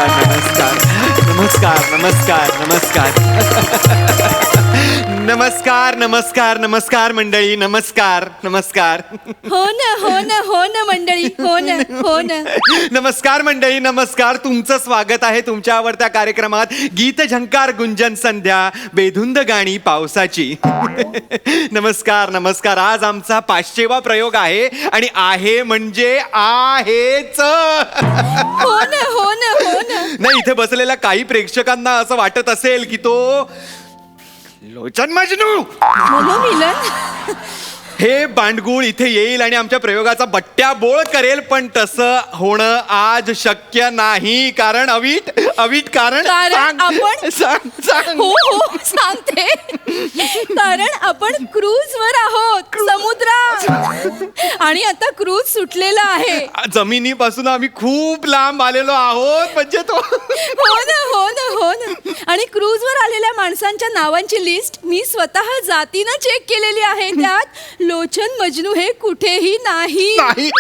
नमस्कार नमस्कार नमस्कार नमस्कार नमस्कार नमस्कार नमस्कार नमस्कार मंडळी नमस्कार नमस्कार हो ना हो ना हो ना मंडळी हो ना हो ना. नमस्कार मंडळी नमस्कार. तुमचं स्वागत आहे तुमच्या आवडत्या कार्यक्रमात गीत झंकार गुंजन संध्या बेधुंद गाणी पावसाची. नमस्कार नमस्कार. आज आमचा 500वा प्रयोग आहे आणि आहे म्हणजे आहेच. हो ना हो ना हो ना. नाही, इथे बसलेल्या काही प्रेक्षकांना असं वाटत असेल की तो लोचन मजनू मनोमिलन. हे बांडगुळ इथे येईल आणि आमच्या प्रयोगाचा बट्ट्याबोळ करेल, पण तसं होणं आज शक्य नाही. कारण अवीट कारण कारण आपण सांग सांग. हो हो सांगते. कारण आपण क्रूज वर आहोत समुद्रात आणि आता क्रूज सुटलेला आहे. जमिनीपासून आम्ही खूप लांब आलेलो आहोत. म्हणजे तो हो ना हो ना हो ना. आणि क्रूज वर आलेल्या माणसांच्या नावांची लिस्ट मी स्वतः जातीनं चेक केलेली आहे. त्यात लोचन मजनू हे कुठेही नाही. नाही.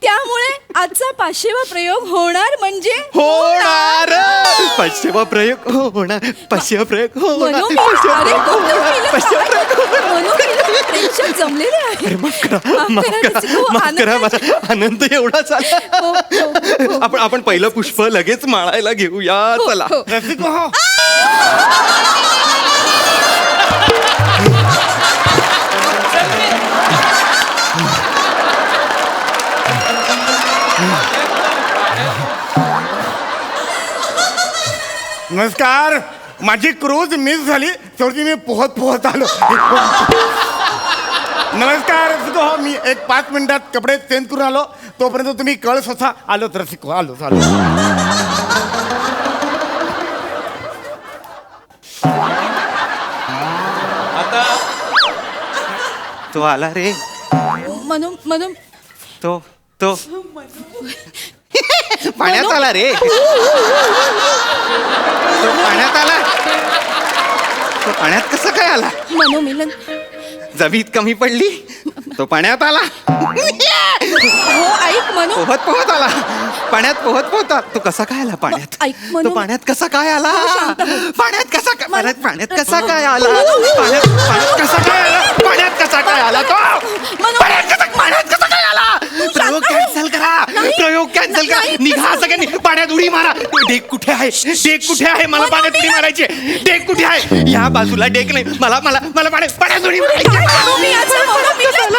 त्यामुळे आजचा 500वा प्रयोग होणार म्हणजे होणार. 500वा प्रयोग होणार. 500वा प्रयोग होणार. प्रेक्षक जमलेले आहे. माफ करा मला आनंद एवढा झाला. आपण पहिलं पुष्प लगेच माळायला घेऊया. चला. नमस्कार. माझी क्रूज मिस झाली, शेवटी मी पोहत आलो. नमस्कार रसिको. हो, मी एक 5 मिनिटात कपडे चेंज करून आलो. तोपर्यंत तुम्ही कळ स्वतः आलो रसिको. आलो. आता तो आला रे. म्हणून म्हणून तो पाण्यात आला रे. तो पाण्यात आला. तो पाण्यात कसं काय आला? मनोमिलन. जमीत कमी पडली, तो पाण्यात आला. हो ऐक मनू. पोहत आला. पाण्यात पोहत तो कसा काय आला पाण्यात? ऐक मनू. तो पाण्यात कसा काय आला? पाण्यात कसा काय आला? पाण्यात कसा काय आला? तो पाण्यात कसा काय आला? प्रयोग कॅन्सल करा. निघा सगळ्यांनी. पाण्यात उडी मारा. डेक कुठे आहे? मला पाण्यात उडी मारायची. डेक कुठे आहे? या बाजूला डेक नाही. मला पाण्यात उडी मारायची.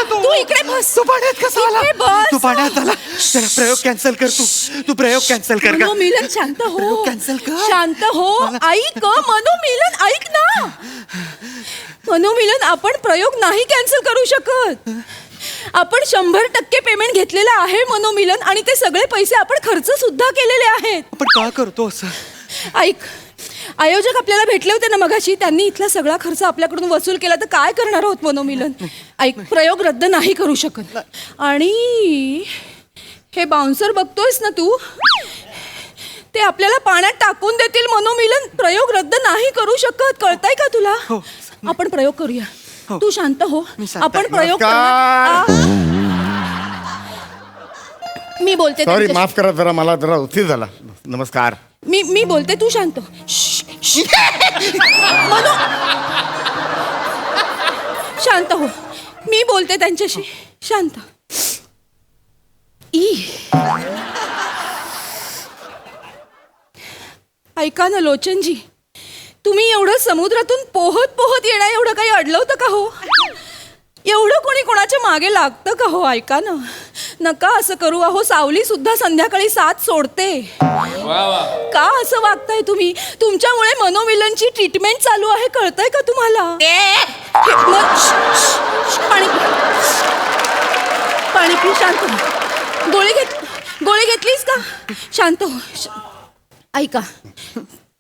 तू इकडे बस. तो पाण्यात कसा आला? इकडे बस. तो पाण्यात आला. चला प्रयोग कॅन्सल कर. तू प्रयोग कॅन्सल कर का? मनोमिलन शांत हो. कॅन्सल कर. शांत हो. ऐक मनोमिलन ऐक ना. मनोमिलन आपण प्रयोग नाही कॅन्सल करू शकत. आपण 100% पेमेंट घेतलेलं आहे मनोमिलन आणि ते सगळे पैसे आपण खर्च सुद्धा केलेले आहेत. आपण का करतो असं? ऐक, आयोजक आपल्याला भेटले होते ना मगाशी. त्यांनी इथला सगळा खर्च आपल्याकडून वसूल केला तर काय करणार आहोत मनोमिलन? ऐक, प्रयोग रद्द नाही करू शकत. आणि हे बाउन्सर बघतोयस ना तू, ते आपल्याला पाण्यात टाकून देतील मनोमिलन. प्रयोग रद्द नाही करू शकत. कळतंय का तुला? आपण प्रयोग करूया. तू शांत हो. आपण प्रयोग मी बोलते. सॉरी, माफ करा, जरा मला जरा उशीर झाला. नमस्कार. मी बोलते, तू शांत. मनू शांत हो. मी बोलते त्यांच्याशी. शांत. ऐका ना लोचनजी, तुम्ही एवढं समुद्रातून पोहत येणं एवढं काही अडलं होतं का हो? एवढं कोणी कोणाच्या मागे लागतं का हो? ऐका ना, नका असं करू. अहो, सावली सुद्धा संध्याकाळी 7 सोडते. का असं वागताय तुम्ही? तुमच्यामुळे मनोमिलनची ट्रीटमेंट चालू आहे. कळतंय का तुम्हाला? पाणी पी. शांत हो. गोळी घेतलीस का? शांत हो. ऐका,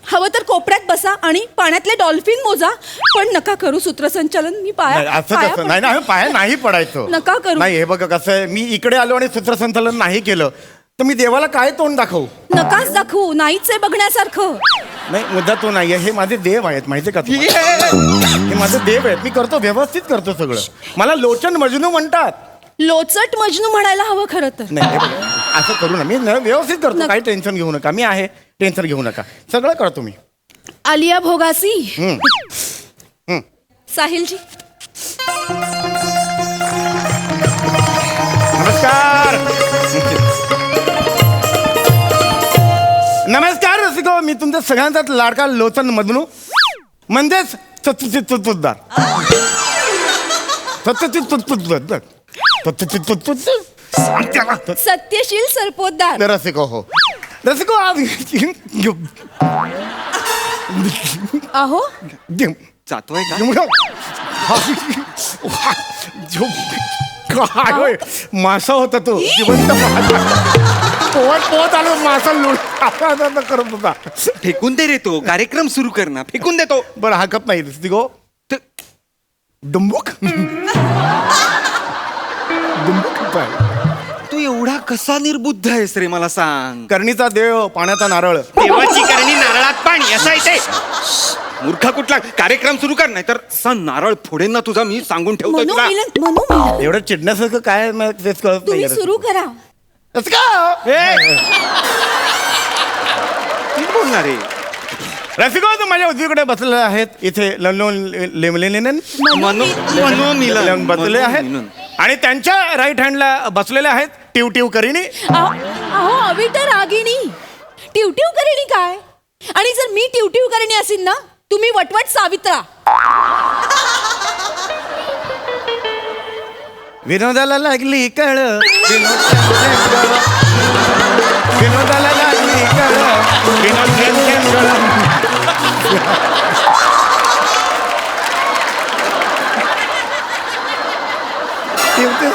हवं तर कोपऱ्यात बसा आणि पाण्यातले डॉल्फिन मोजा, पण नका करू सूत्रसंचालन. मी असं कसं? नाही, पाया नाही पडायचं. नका करू. नाही, हे बघा कसं आहे, मी इकडे आलो आणि सूत्रसंचालन नाही केलं तर मी देवाला काय तोंड दाखवू? नकाच दाखवू. नाहीच आहे बघण्यासारखं. नाही, मुद्दा तो नाहीये. हे माझे देव आहेत, माहिती का तुम्हाला? हे माझे देव आहेत. मी करतो, व्यवस्थित करतो सगळं. मला लोचन मजनू म्हणतात. लोचट मजनू म्हणायला हवं खरं तर. नाही, हे बघा, असं करू ना, मी व्यवस्थित करतो, काही टेन्शन घेऊ नका, मी आहे, टेन्शन घेऊ नका, सगळं करतो मी. आलिया भोगासी. हम्म. साहिलजी. नमस्कार. नमस्कार रसिको, मी तुमच्या सगळ्यांचाच लाडका लोचन मधनू, म्हणजेच सत्यजित तुतदार. सत्यशील सरपोतदार. रसिको हो. रसिको आज अहो जातोय का? काय होय, मासा होता तो, जिवंत मासा. पोहत आलो, मासा लुट करत होता. फेकून दे रे, तो कार्यक्रम सुरू कर ना, फेकून देतो. बरं हाकत नाही रसिको. डुंबुक डुंबुक काय? तू एवढा कसा निर्बुद्ध आहेस रे, मला सांग. करणीचा देव, पाण्याचा नारळ. देवाची करणी नारळात पाणी, असं आहे ते. मूर्खा कुठला, कार्यक्रम सुरू कर, नाही तर नारळ फोडेन ना तुझा, मी सांगून ठेवतो तुला. मनोमिलन. एवढं चिडण्यासारखं काय मला तेच कळत तुम्ही नाही. सुरू करा. बोलणार रे रसिको, तू माझ्या उजवीकडे बसलेले आहेत, इथे लेमलेन बसलेले आहेत, आणि त्यांच्या राईट हँडला बसलेले आहेत टिव टिव करीनी. अहो अविट रागिणी. टिवटिव करिणी काय? आणि जर मी टिवटिव करिणी असेल ना, तुम्ही वटवट सावित्रा. विनोदाला लागली कळ, विनोदाला लागली कळ,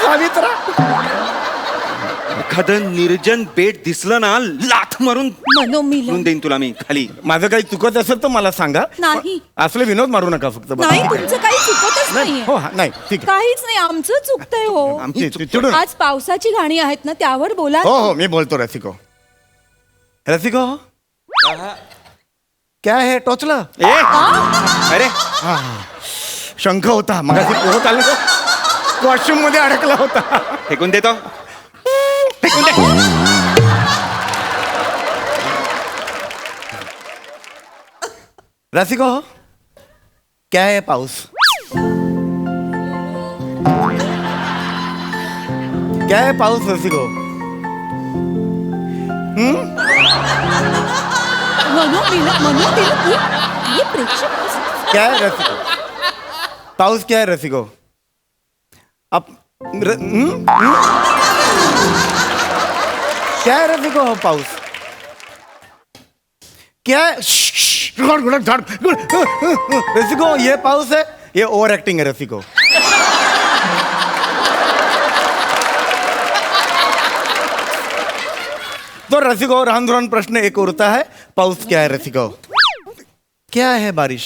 सावित्रा. एखादं निर्जन बेट दिसलं ना, लाथ मारून मनोमिलन. देईन तुला मी खाली. माझं काही चुकत असेल तर मला सांगा. नाही. असले विनोद मारू नका फक्त. नाही, तुमचं काही चुकतच नाहीये. हो नाही ठीक आहे. काहीच नाही, आमचं चुकतंय हो. चिडून. आज पावसाची गाणी आहेत ना, त्यावर बोला. हो हो, मी बोलतो रसिको. रसिको, क्या है टोचलं? अरे शंख होता मगाशी, पोहत आला वॉशरूम मध्ये अडकला होता. फेकून देतो, फेकून दे. रसिको, क्या है पाऊस? क्या है पाऊस रसिको? ये प्रेक्षक क्या है रसिको? पाऊस क्या है रसिको? अब क्या है रसिको पाऊस? क्या है? रसिको, ये पाऊस है, ये ओवर एक्टिंग है रसिको. तो रसिको, रान प्रश्न एक उड़ता है, पाऊस क्या है रसिको? क्या है बारिश?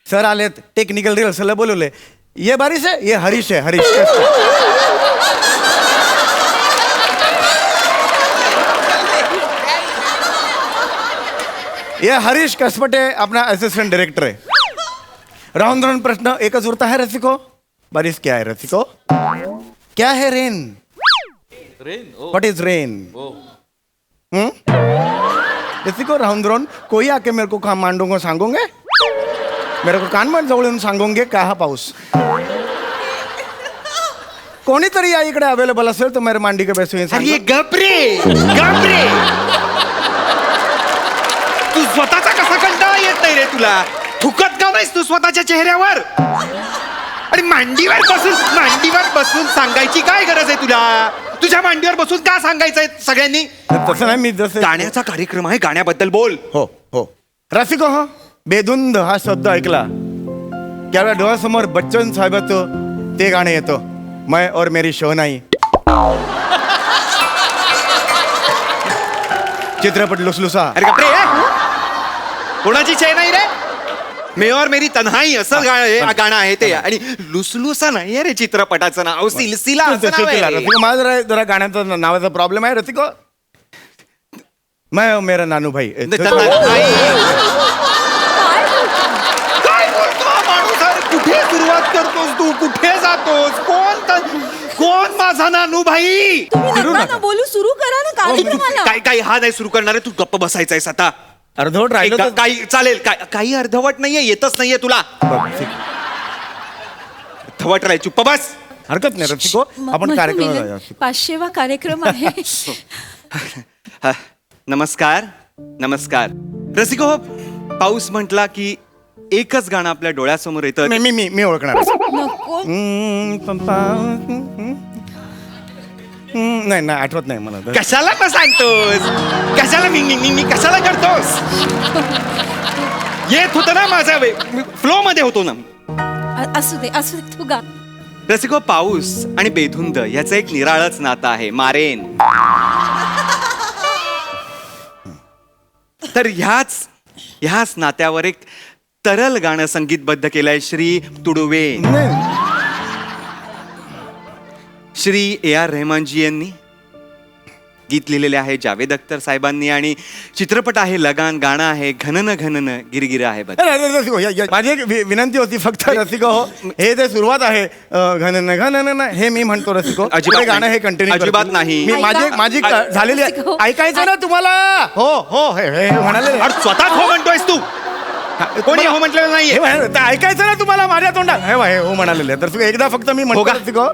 सर आले, टेक्निकल रिहर्सल बोलवले. ये बारिश है, ये हरीश है, हरीश. ये हरीश कसपटे अपना असिस्टेंट डायरेक्टर है. राउंड प्रश्न एकच उरता है रसिको. बारिश क्या है रसिको? क्या है रेन? What is rain? रसिको, राउंड कोई आके मेरे को काम मांडोगे, सांगोगे मेरे को कान जवळ येऊन सांगोगे का हा पाऊस. कोणीतरी या इकडे अवेलेबल असेल तर मेरे मांडी के बैसे. अरे गपरे, गपरे. तू स्वतःचा कसा कंटाळा येत नाही रे तुला? थुकत का नाहीस तू स्वतःच्या चेहऱ्यावर? आणि मांडीवर बसून सांगायची काय गरज आहे तुला? तुझ्या मांडीवर बसून का सांगायचंय सगळ्यांनी? तसं नाही, मी जसं गाण्याचा कार्यक्रम आहे, गाण्याबद्दल बोल. हो हो रसिको, हा बेधुंद हा शब्द ऐकला त्यावेळेला डोळ्यासमोर बच्चन साहेबाचं ते गाणं येतं, मैं और मेरी शहनाई. चित्रपट लुसलुसा. अरे गपरे, कोणाची चेन नाही रे? मे और मेरी तन्हाई असं गाणं आहे ते. आणि लुसलुसा नाही रे चित्रपटाचं नाव, सिलसिला असं नाव आहे. रसिको, माझा जरा गाण्याचा नावाचा प्रॉब्लेम आहे रसिको. मैं और मेरा नानू भाई. काय बोलतो माणूस? कुठे सुरुवात करतोस तू? कुठे जातोस? कोण कोण माझा नानू भाई? तुम्ही नका ना बोलू, सुरू करा ना कार्यक्रमाला. काही हा नाही सुरू करणार आहे, तू गप्प बसायचंयस आता. अर्धवट राहिलं तर काही चालेल, काही अर्धवट नाहीये, येतच नाहीये तुला. बरं, ठीक. अर्धवट राहील, चुप्प बस. हरकत नाही रसिको, आपण कार्यक्रमाला जाऊया. 500वा कार्यक्रम आहे. हा, नमस्कार नमस्कार. रसिको, पाऊस म्हटला की एकच गाणं आपल्या डोळ्यासमोर येतं. मी ओळखणार. नको. नाही आठवत नाही मला. कशाला पण सांगतोस? कशाला मी कशाला करतोस? येत होतं ना माझा फ्लो मध्ये होतो ना. असू दे तू गा. रसिको, पाऊस आणि बेधुंद याचं एक निराळच नातं आहे. मारेन. तर ह्याच नात्यावर एक तरल गाणं संगीतबद्ध केलंय श्री तुडुवे, श्री A.R. रहमानजी यांनी. गीत लिहिलेले आहे जावेद अख्तर साहेबांनी आणि चित्रपट आहे लगान. गाणं आहे घनन घनन गिरगिर आहे बघ. रसिको, माझी एक विनंती होती फक्त रसिको, हे जे सुरुवात आहे घनन घनन हे मी म्हणतो रसिको. अजिबात गाणं हे कंटिन्यू अजिबात नाही. माझी झालेली आहे. रसिको, ऐकायचं ना तुम्हाला? हो हे म्हणाले. अरे स्वतः हो म्हणतोयस तू? कोणी हो म्हटलेलं नाहीये. ऐकायचं ना तुम्हाला माझ्या तोंडात? हे हो म्हणालेले. तर एकदा फक्त मी म्हणतो रसिको.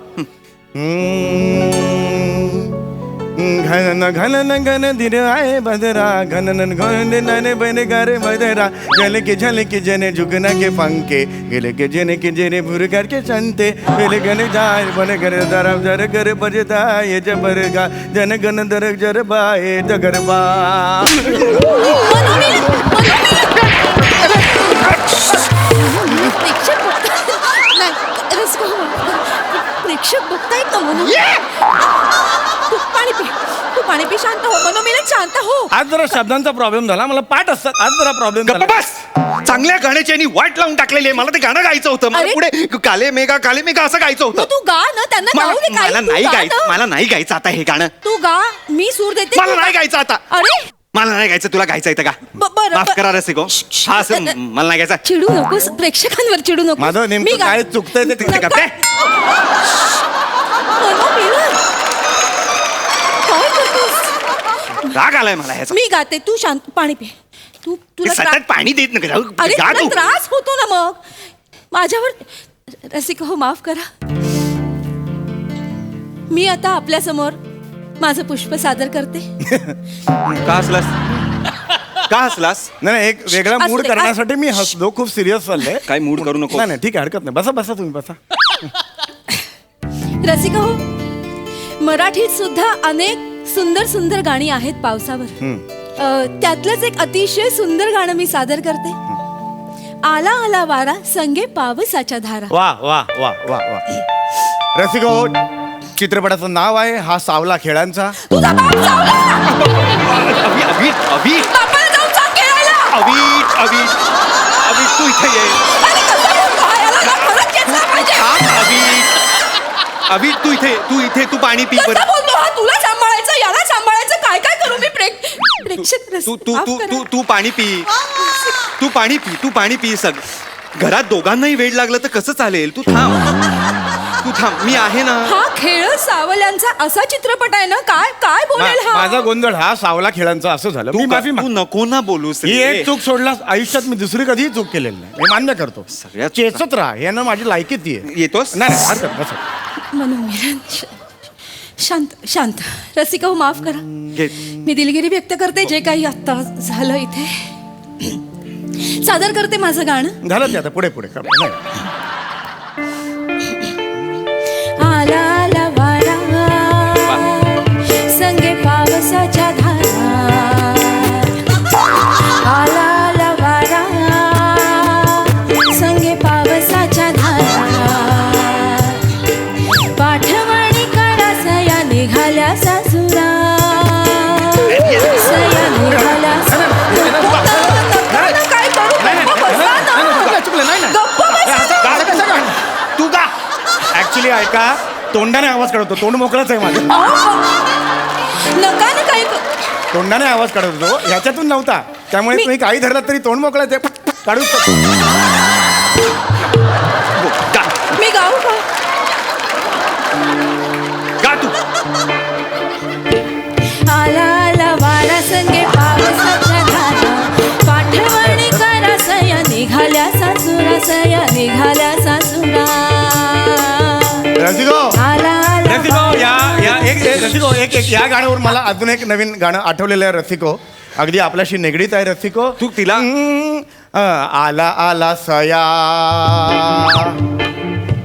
घन घन घन धीर आए बदरा घनन घन नन बन गर बदरा गल के झल के जने झुकना के पंखे गिल के जने के जने भुर कर के चंते गल गन जाय बन गर दरा जर कर बजता ये जबर गा जन गन दर जर बाए जगर बा. प्रेक्षक बघतायत ना म्हणून. तू पाणी पी शांत हो. मनोमिलन शांत हो. आज जरा शब्दांचा प्रॉब्लेम झाला, मला पाठ असतात. आज जरा प्रॉब्लेम गप्प झाला. बस. चांगल्या गाण्याची आणि वाट लावून टाकलेली आहे. मला ते गाणं गायचं होतं. मला अरे. पुढे काले मेघा असं गायचं मग होतं. तू गा ना, त्यांना गाऊ दे. मला नाही गायचं. मला नाही गायचं आता हे गाणं. तू गा, मी सूर देते. मला नाही गायचं आता. अरे मला नाही गायचं. तुला गायचं येतं का? बरं, माफ करा रसिको. हा असं मला नाही गायचं. चिडू नकोस, प्रेक्षकांवर चिडू नको. माझं नेमकं काय चुकतंय ते ते करते. काय करतोस? राग आलाय मला ह्याचा. मी गाते, तू शांत पाणी पी. तुला सतत पाणी देत नका. अरे गा तुला तू. त्रास होतो ना मग माझ्यावर. रसिका हो, माफ करा. मी आता आपल्या समोर माझं पुष्प सादर करते. का हसलास? नाही एक वेगळा असू मूड दे. करण्यासाठी मी हसलो. खूप सिरियस चाललंय. काय मूड करू नको. नाही ठीक आहे, हरकत नाही. बसा तुम्ही बसा. रसिका हो, मराठीत सुद्धा अनेक सुंदर गाणी आहेत पावसावर. त्यातलंच एक अतिशय सुंदर गाणं मी सादर करते. आला आला वारा संगे पावसाच्या धारा. वा वा वा वा वा. रसिको, चित्रपटाचं नाव आहे हा सावला खेळांचा. तुझा बाप चावला. अभि बापाला जाऊन सांग खेळायला. अभि तू इथे ये. अरे कसं बोलतो हा? याला ना खरंच खेचला पाहिजे. अभि तू इथे तू पाणी पी. कसं बोलतो हा? तुला सांभाळायचं, याला सांभाळायचं. काय करू मी? प्रेक्षक तू पाणी पी. तू पाणी पी. घरात दोघांनाही वेळ लागलं तर कसं चालेल? तू थांब. मी आहे ना. हा खेळ सावल्यांचा असा चित्रपट आहे ना. काय बोलेल हा? माझा गोंधळ हा सावला खेळांचा असं झालं. मी माफी तू नको ना बोलूस. ही एक चूक सोडलास आयुष्यात मी दुसरी कधीही चूक केलेली नाही. मी मान्य करतो. सगळ्यात चेचत राहा यानं माझी लायकी ती आहे. येतोस? नाही हरकत बसा. मनोमिलन शांत. रसिका हो, माफ करा. घे. मी दिलगिरी व्यक्त करते. जे काही आता झालं इथे सादर करते माझं गाणं. झालं ते आता पुढे नाही. आला आला वारा संगे पावसाच्या धारा. आला आला वारा संगे पावसाच्या धारा. पाठवणी काढा सया निघाल्या सासुरा. सया निघाल्या काय करू? तू गा. ऍक्च्युली ऐका, तोंडाने आवाज काढतो. तोंड मोकळाच आहे माझं. नका ना काही. तोंडाने आवाज काढत होतो, ह्याच्यातून नव्हता. त्यामुळे तुम्ही काही धरलात तरी तोंड मोकळा ते काढू शकतो. मी गाऊ का? रसिको आला आला रसिको रसिको एक या गाण्यावर मला अजून एक नवीन गाणं आठवलेलं आहे रसिको. अगदी आपल्याशी निगडीत आहे रसिको. तू तिला आला आला सया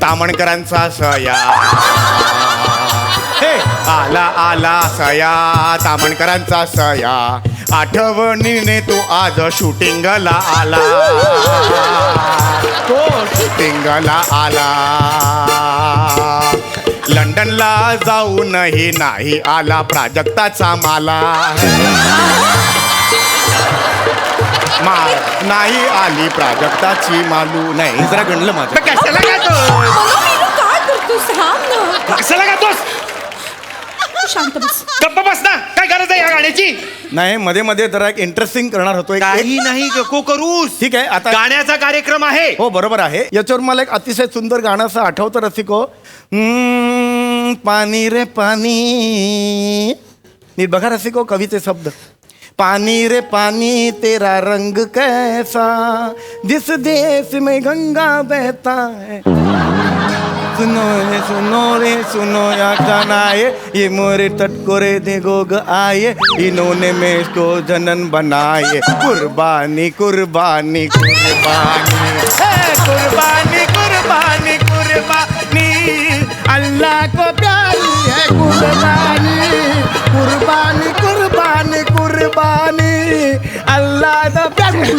तामणकरांचा सया. हे आला आला सया तामणकरांचा सया. आठवणीने तो आज शूटिंगला आला. तो शूटिंगला आला. लंडनला जाऊनही नाही आला प्राजक्ताचा माला. नाही आली प्राजक्ताची मालू. नाही जरा गणलं माझं. कशाला गातोस मनोमिलन, काय करतोस? थांब ना. कशाला गातोस? तू शांत बस. गप्पा बस ना. काय गरज आहे या गाण्याची? नाही मध्ये मध्ये जरा एक इंटरेस्टिंग करणार होतो. काही नाही नको करूस. ठीक आहे आता गाण्याचा कार्यक्रम आहे. हो बरोबर आहे. याच्यावर मला एक अतिशय सुंदर गाणं असं आठवतं रसिको. पाणी रे पाणी. नीट बघा रसिको कवीचे शब्द. पानी रे पानी तेरा रंग कैसा जिस देश में गंगा बहता है. सुनो रे सुनो या कनाए ये मोरे तटकोरे देगोग आए इन्होंने में इसको जनन बनाए. कुर्बानी कुर्बानी कुर्बानी कुर्बानी कुर्बानी कुर्बानी अल्लाह को प्यारी है कुर्बानी. कुर्बानी कुर्बानी कुर्बानी अल्लाह द प्यारी.